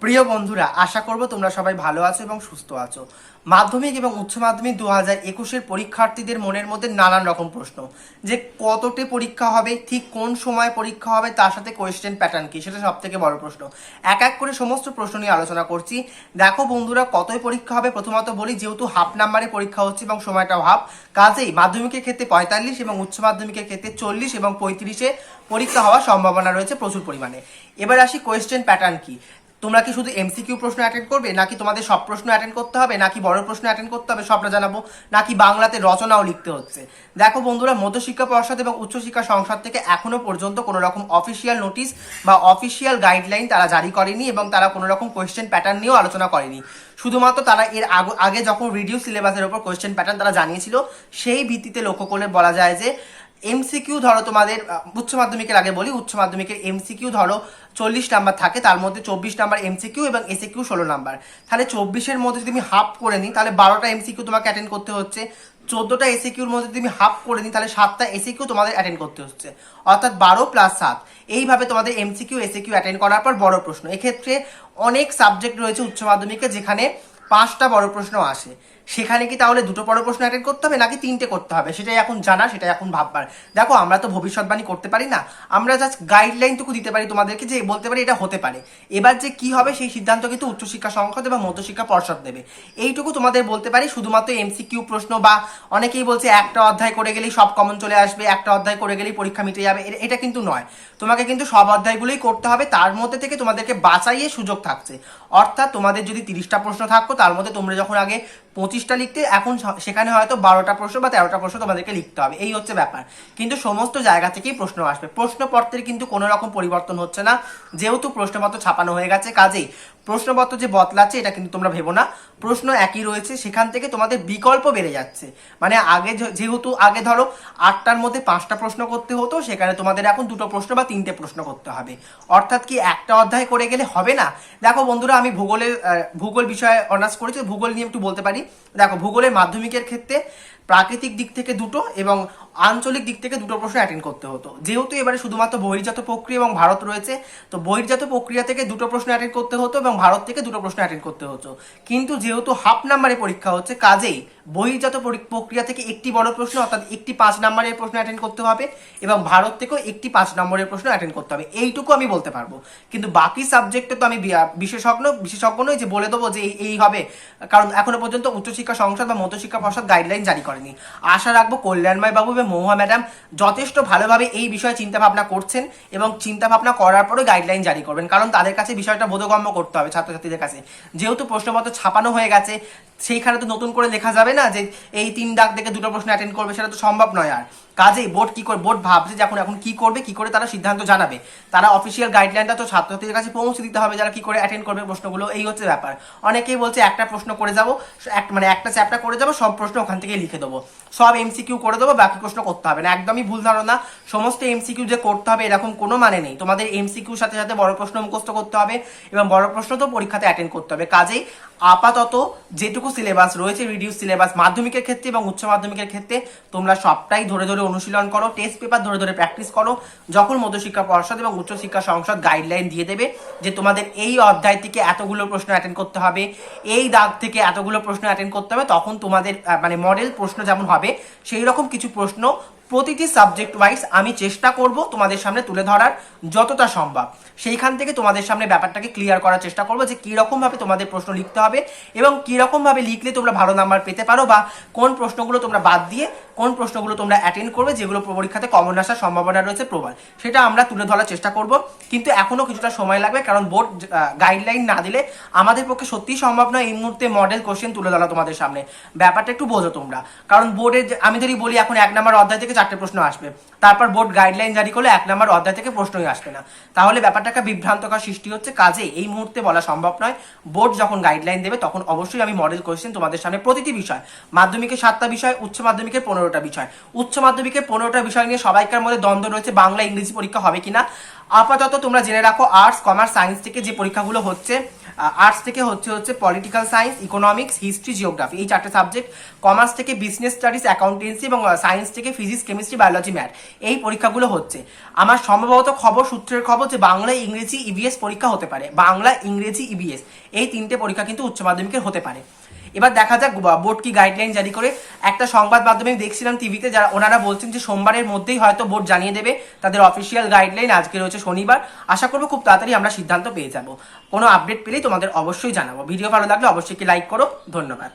প্রিয় বন্ধুরা, আশা করব তোমরা সবাই ভালো আছো এবং সুস্থ আছো। মাধ্যমিক এবং উচ্চ মাধ্যমিক 2021-এর পরীক্ষার্থীদের মনের মধ্যে নানান রকম প্রশ্ন, যে কতটি পরীক্ষা হবে, ঠিক কোন সময় পরীক্ষা হবে, তার সাথে কোয়েশ্চেন প্যাটার্ন কি, সেটা সব থেকে বড় প্রশ্ন। এক এক করে সমস্ত প্রশ্ন নিয়ে আলোচনা করছি। দেখো বন্ধুরা, কতই পরীক্ষা হবে প্রথমত বলি, যেহেতু হাফ নাম্বারে পরীক্ষা হচ্ছে এবং সময়টাও হাফ, কাজেই মাধ্যমিকের ক্ষেত্রে 45 এবং উচ্চ মাধ্যমিকের ক্ষেত্রে 40 এবং 35-এ পরীক্ষা হওয়ার সম্ভাবনা রয়েছে প্রচুর পরিমাণে। এবার আসি কোয়েশ্চেন প্যাটার্ন কি। তোমরা কি শুধু এমসিকিউ প্রশ্ন অ্যাটেন্ড করবে, নাকি তোমাদের সব প্রশ্ন অ্যাটেন্ড করতে হবে, নাকি বড় প্রশ্ন অ্যাটেন্ড করতে হবে, সবটা জানাবো, নাকি বাংলাতে রচনাও লিখতে হচ্ছে। দেখো বন্ধুরা, মধ্যশিক্ষা পর্ষদ এবং উচ্চশিক্ষা সংসদ থেকে এখনো পর্যন্ত কোনো রকম অফিসিয়াল নোটিশ বা অফিসিয়াল গাইডলাইন তারা জারি করেনি এবং তারা কোনো রকম কোয়েশ্চেন প্যাটার্ন নিয়েও আলোচনা করেনি। শুধুমাত্র তারা এর আগে যখন রিডিউস সিলেবাসের ওপর কোয়েশ্চেন প্যাটার্ন তারা জানিয়েছিল, সেই ভিত্তিতে লক্ষ্য করলে বলা যায় যে এমসিকিউ ধরো তোমাদের উচ্চ মাধ্যমিকের আগে বলি, উচ্চ মাধ্যমিকের এমসিকিউ ধরো 40 নাম্বার থাকে, তার মধ্যে 24 নাম্বার এমসিকিউ এবং এসিকিউ 16 নাম্বার। তাহলে 24-এর মধ্যে যদি আমি হাফ করে নিই, তাহলে 12টা এমসিকিউ তোমাকে অ্যাটেন্ড করতে হচ্ছে। 14টা এসিকিউর মধ্যে যদি আমি হাফ করে নিই, তাহলে 7টা এসিকিউ তোমাদের অ্যাটেন্ড করতে হচ্ছে, অর্থাৎ 12 + 7। এইভাবে তোমাদের এমসিকিউ এসিকিউ অ্যাটেন্ড করার পর বড় প্রশ্ন। এক্ষেত্রে অনেক সাবজেক্ট রয়েছে উচ্চ মাধ্যমিকে যেখানে 5টা বড় প্রশ্ন আসে। সেখানে কি তাহলে 2টো বড় প্রশ্ন অ্যাটেন্ড করতে হবে, নাকি 3টে করতে হবে, সেটাই এখন জানা, সেটাই এখন ভাববার। দেখো, আমরা তো ভবিষ্যৎবাণী করতে পারি না, আমরা জাস্ট গাইডলাইনটুকু দিতে পারি তোমাদেরকে, যে বলতে পারি এটা হতে পারে। এবার যে কি হবে সেই সিদ্ধান্ত কিন্তু উচ্চশিক্ষা সংসদ এবং মধ্যশিক্ষা পর্ষদ দেবে। এইটুকু তোমাদের বলতে পারি। শুধুমাত্র এমসিকিউ প্রশ্ন বা অনেকেই বলছে একটা অধ্যায় করে গেলেই সব কমন চলে আসবে, একটা অধ্যায় করে গেলেই পরীক্ষা মিটে যাবে, এটা কিন্তু নয়। তোমাকে কিন্তু সব অধ্যায়গুলোই করতে হবে, তার মধ্যে থেকে তোমাদেরকে বাছাইয়ে সুযোগ থাকছে। অর্থাৎ তোমাদের যদি 30টা প্রশ্ন থাকতো, তার মধ্যে তোমরা যখন আগে 25টা লিখতে, এখন সেখানে হয়তো 12টা প্রশ্ন বা 13টা প্রশ্ন তোমাদেরকে লিখতে হবে। এই হচ্ছে ব্যাপার। কিন্তু সমস্ত জায়গা থেকেই প্রশ্ন আসবে, প্রশ্নপত্রের কিন্তু কোনো রকম পরিবর্তন হচ্ছে না, যেহেতু প্রশ্নপত্র ছাপানো হয়ে গেছে। কাজেই প্রশ্নপত্র যে বদলাচ্ছে এটা কিন্তু তোমরা ভেবো না, প্রশ্ন একই রয়েছে, সেখান থেকে তোমাদের বিকল্প বেড়ে যাচ্ছে। মানে আগে যেহেতু আগে ধরো 8টার মধ্যে 5টা প্রশ্ন করতে হতো, সেখানে তোমাদের এখন 2টো প্রশ্ন বা 3টে প্রশ্ন করতে হবে। অর্থাৎ কি একটা অধ্যায় করে গেলে হবে না। দেখো বন্ধুরা, আমি ভূগোল বিষয়ে অনার্স করেছি, ভূগোল নিয়ে একটু বলতে পারি। দেখো, ভূগোলের মাধ্যমিকের ক্ষেত্রে প্রাকৃতিক দিক থেকে 2টো এবং আঞ্চলিক দিক থেকে 2টো প্রশ্ন অ্যাটেন্ড করতে হতো। যেহেতু এবারে শুধুমাত্র বহির্জাত প্রক্রিয়া এবং ভারত রয়েছে, তো বহির্জাত প্রক্রিয়া থেকে 2টো প্রশ্ন অ্যাটেন্ড করতে হতো এবং ভারত থেকে 2টো প্রশ্ন অ্যাটেন্ড করতে হতো। কিন্তু যেহেতু হাফ নাম্বারে পরীক্ষা হচ্ছে, কাজেই বহির্জাত প্রক্রিয়া থেকে একটি বড় প্রশ্ন, অর্থাৎ একটি 5 নম্বরের প্রশ্ন অ্যাটেন্ড করতে হবে এবং ভারত থেকেও একটি 5 নম্বরের প্রশ্ন অ্যাটেন্ড করতে হবে। এইটুকু আমি বলতে পারবো। কিন্তু বাকি সাবজেক্টে তো আমি বিশেষজ্ঞ নই যে বলে দেবো যে এই হবে, কারণ এখনো পর্যন্ত উচ্চশিক্ষা সংসদ বা মধ্যশিক্ষা পর্ষদ গাইডলাইন জারি করেনি। আশা রাখবো কল্যাণময় বাবু এবং মহুয়া ম্যাডাম যথেষ্ট ভালোভাবে এই বিষয়ে চিন্তা ভাবনা করছেন এবং চিন্তা ভাবনা করার পরে গাইডলাইন জারি করবেন, কারণ তাদের কাছে বিষয়টা বোধগম্য করতে হবে ছাত্রছাত্রীদের কাছে। যেহেতু প্রশ্নপত্র ছাপানো হয়ে গেছে, সেইখানে তো নতুন করে লেখা যাবে না যে এই 3 দাগ থেকে 2টো প্রশ্ন অ্যাটেন্ড করবে, সেটা তো সম্ভব নয়। আর কাজেই বোর্ড কি করে, বোর্ড ভাবছে যে এখন কি করবে, কি করে তারা সিদ্ধান্ত জানাবে। তারা অফিসিয়াল গাইডলাইনটা তো ছাত্রছাত্রীদের কাছে পৌঁছে দিতে হবে, যারা কি করে অ্যাটেন্ড করবে প্রশ্নগুলো। এই হচ্ছে ব্যাপার। অনেকেই বলছে একটা প্রশ্ন করে যাবো, একটা চ্যাপ্টার করে যাবো, সব প্রশ্ন ওখান থেকে লিখে দেবো, সব এমসিকিউ করে দেবো, বাকি প্রশ্ন করতে হবে না। একদমই ভুল ধারণা। সমস্ত এমসিকিউ যে করতে হবে এরকম কোনো মানে নেই। তোমাদের এমসিকিউর সাথে সাথে বড় প্রশ্ন মুখস্থ করতে হবে এবং বড় প্রশ্ন তো পরীক্ষাতে অ্যাটেন্ড করতে হবে। কাজেই আপাতত যেটুকু সিলেবাস রয়েছে, রিডিউস সিলেবাস মাধ্যমিকের ক্ষেত্রে এবং উচ্চ মাধ্যমিকের ক্ষেত্রে, তোমরা সবটাই ধরে ধরে অনুশীলন করো, টেস্ট পেপার ধরে ধরে প্র্যাকটিস করো। যখন মধ্যশিক্ষা পর্ষদ এবং উচ্চশিক্ষা সংসদ গাইডলাইন দিয়ে দেবে যে তোমাদের এই অধ্যায় থেকে এতগুলো প্রশ্ন অ্যাটেন্ড করতে হবে, এই দাগ থেকে এতগুলো প্রশ্ন অ্যাটেন্ড করতে হবে, তখন তোমাদের মানে মডেল প্রশ্ন যেমন হবে সেই রকম কিছু প্রশ্ন প্রতিটি সাবজেক্ট ওয়াইজ আমি চেষ্টা করব তোমাদের সামনে তুলে ধরার যতটা সম্ভব। সেইখান থেকে তোমাদের সামনে ব্যাপারটাকে ক্লিয়ার করার চেষ্টা করবো যে কীরকমভাবে তোমাদের প্রশ্ন লিখতে হবে এবং কীরকমভাবে লিখলে তোমরা ভালো নাম্বার পেতে পারো, বা কোন প্রশ্নগুলো তোমরা বাদ দিয়ে কোন প্রশ্নগুলো তোমরা অ্যাটেন্ড করবে, যেগুলো পরীক্ষাতে কমন আসার সম্ভাবনা রয়েছে প্রবল, সেটা আমরা তুলে ধরার চেষ্টা করব। কিন্তু এখনও কিছুটা সময় লাগবে, কারণ বোর্ড গাইডলাইন না দিলে আমাদের পক্ষে সত্যিই সম্ভব নয় এই মুহূর্তে মডেল কোশ্চেন তুলে ধরা তোমাদের সামনে। ব্যাপারটা একটু বোঝো তোমরা, কারণ বোর্ডের আমি যদি বলি এখন 1 নম্বর অধ্যায় থেকে 4টে প্রশ্ন আসবে, তারপর বোর্ড গাইডলাইন জারি করলে 1 নম্বর অধ্যায় থেকে প্রশ্নই আসবে না, তাহলে ব্যাপারটাকে বিভ্রান্তকর সৃষ্টি হচ্ছে। কাজে এই মুহূর্তে বলা সম্ভব নয়। বোর্ড যখন গাইডলাইন দেবে তখন অবশ্যই আমি মডেল কোশ্চেন তোমাদের সামনে প্রতিটি বিষয়, মাধ্যমিকের 7টা বিষয়, উচ্চ মাধ্যমিকের 15টা বিষয়। উচ্চ মাধ্যমিকের 15টা বিষয় নিয়ে সবাইকার মধ্যে দ্বন্দ্ব রয়েছে, বাংলা ইংরেজি পরীক্ষা হবে কিনা। আপাতত তোমরা জেনে রাখো আর্টস কমার্স সায়েন্স থেকে যে পরীক্ষাগুলো হচ্ছে, আর্টস থেকে হচ্ছে political science, economics, history, geography, এই 4টে সাবজেক্ট। কমার্স থেকে বিজনেস স্টাডিজ, অ্যাকাউন্টেন্সি এবং সায়েন্স থেকে ফিজিক্স, কেমিস্ট্রি, বায়োলজি, ম্যাথ, এই পরীক্ষাগুলো হচ্ছে। আমার সম্ভবত সূত্রের খবর যে বাংলা ইংরেজি ইবিএস পরীক্ষা হতে পারে, বাংলা ইংরেজি ইবিএস এই 3টে পরীক্ষা কিন্তু উচ্চ মাধ্যমিকের হতে পারে। এবার দেখা যাক বোর্ড কি গাইডলাইন জারি করে। একটা সংবাদ মাধ্যমে দেখছিলাম টিভিতে, যারা ওনারা বলছেন যে সোমবারের মধ্যেই হয়তো বোর্ড জানিয়ে দেবে তাদের অফিসিয়াল গাইডলাইন। আজকে রয়েছে শনিবার, আশা করবো খুব তাড়াতাড়ি আমরা সিদ্ধান্ত পেয়ে যাব। কোনো আপডেট পেলেই তোমাদের অবশ্যই জানাবো। ভিডিও ভালো লাগলে অবশ্যই লাইক করো। ধন্যবাদ।